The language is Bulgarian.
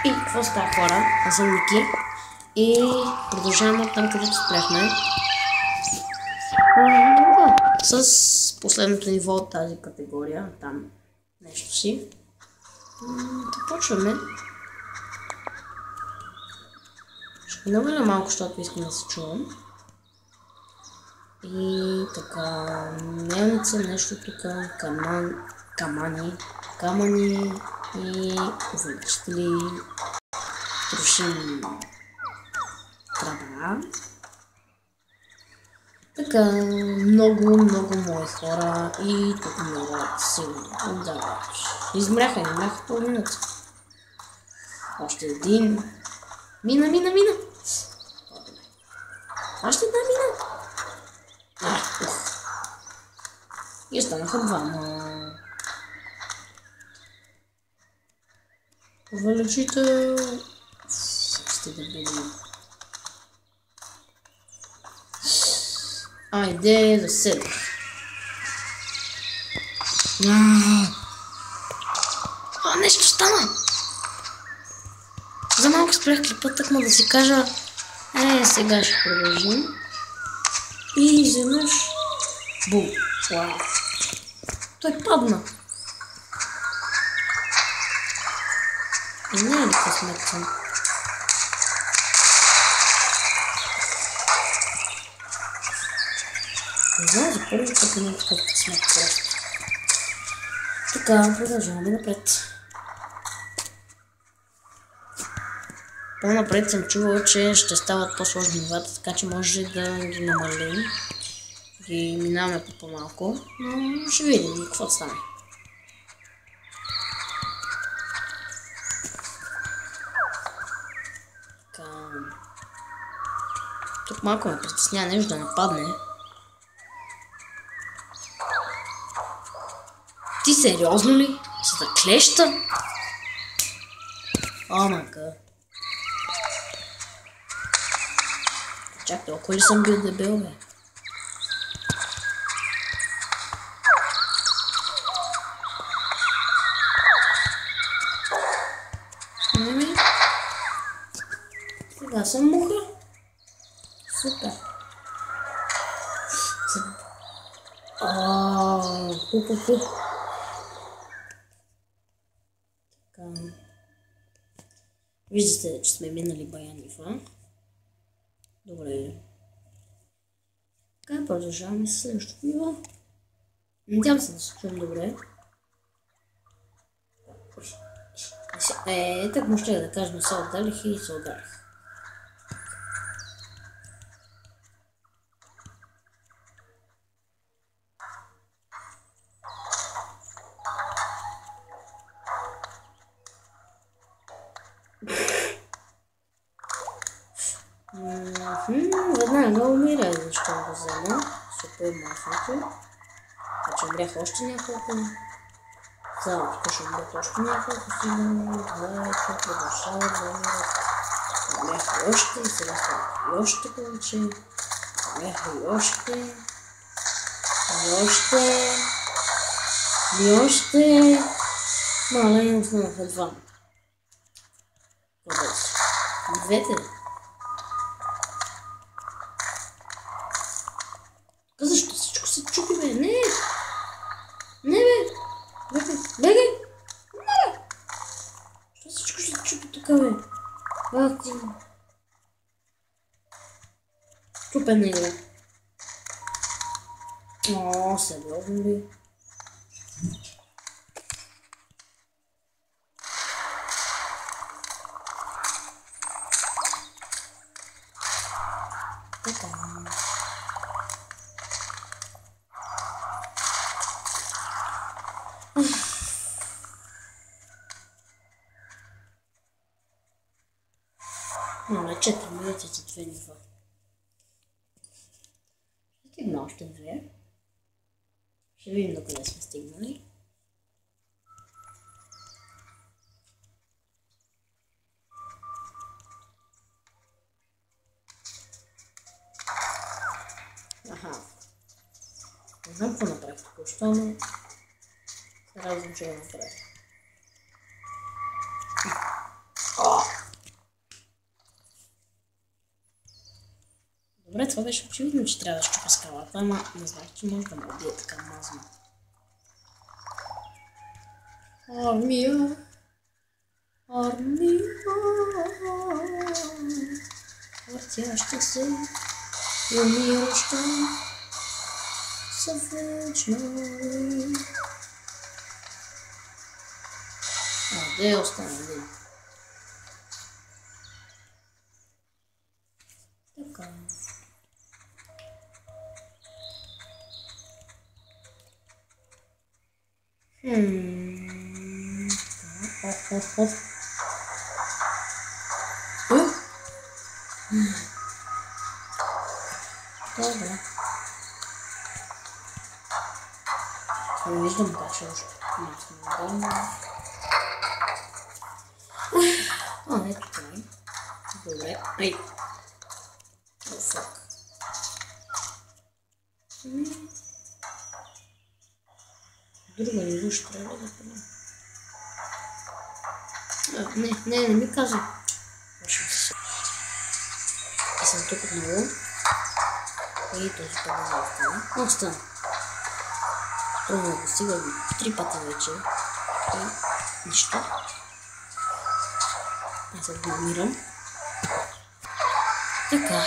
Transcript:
И какво става, хора? Аз съм Ники. И продължаваме от там, където спряхме. С последното ниво от тази категория. Там нещо си. Започваме. Ще намаля малко, защото искам да се чувам. И така, мелница, нещо тук, камъни и увеличители, трошим трава. Така, много мои хора и тук много силно. Да, измряха половината. Още един. Мина. Още една мина. И останаха двама. Увеличител. Сте дебили. Айде да седа. Нещо стана. За малко спрях клипа, тъкмо да си кажа. Сега ще продължим. И изведнъж. Бум. Вау. Той падна. И не е ли късметен? Не знам, за първи път има такъв късмет просто. Така, продължаваме напред. По-напред съм чувал, че ще стават по-сложни нивата, така че може да ги намалим. Ги минаваме по-малко, но ще видим какво стане. Така. Тук малко ме притеснява нещо да не падне. Ти сериозно ли? За клеща? О, май гад. Чак толкова ли съм бил дебел, бе? Сега съм муха. Супер. Пу. Така. Виждате, че сме минали бая нива. Добре. Така, продължаваме с следващото ниво. Надявам се да се чуем добре. Так му ще да кажем, се отдалих и се ударих. Веднага умира, защо го взема. Супер масното. Значи умрях още няколко. Само тук ще умрях още няколко. Двайка, продължава да умират. Умрях още и сега стават и още повече. Умрях и още. И още. Мала им останаха двама. Къде са? Двете. Защо всичко се чупи, бе? Не! Не, бе! Бегай! Не! Защо всичко се чупи тук, бе? Бах ти! Чупена игра. О, сериозно ли? Така. На 4 минути за 2 нива. Ще стигна още 2. Ще видим до къде сме стигнали. Не знам какво направих току-що, но се радвам, че го направих. Добре, това беше очевидно, че трябва да щупа скалата, ама не знах, че може да ме убие така мазно. Армия, армия, въртяща се и умираща са вечно. Де остана един? Така. Добре. Не виждам как ще още. Ето край. Добре. Ай. О, фак. Друга ниво ще трябва да правим. Не ми казвай. И съм тук отново. И този път да остане. Но остана. Трудно го стига 3 пъти вече. И нищо. Аз се намирам. Така.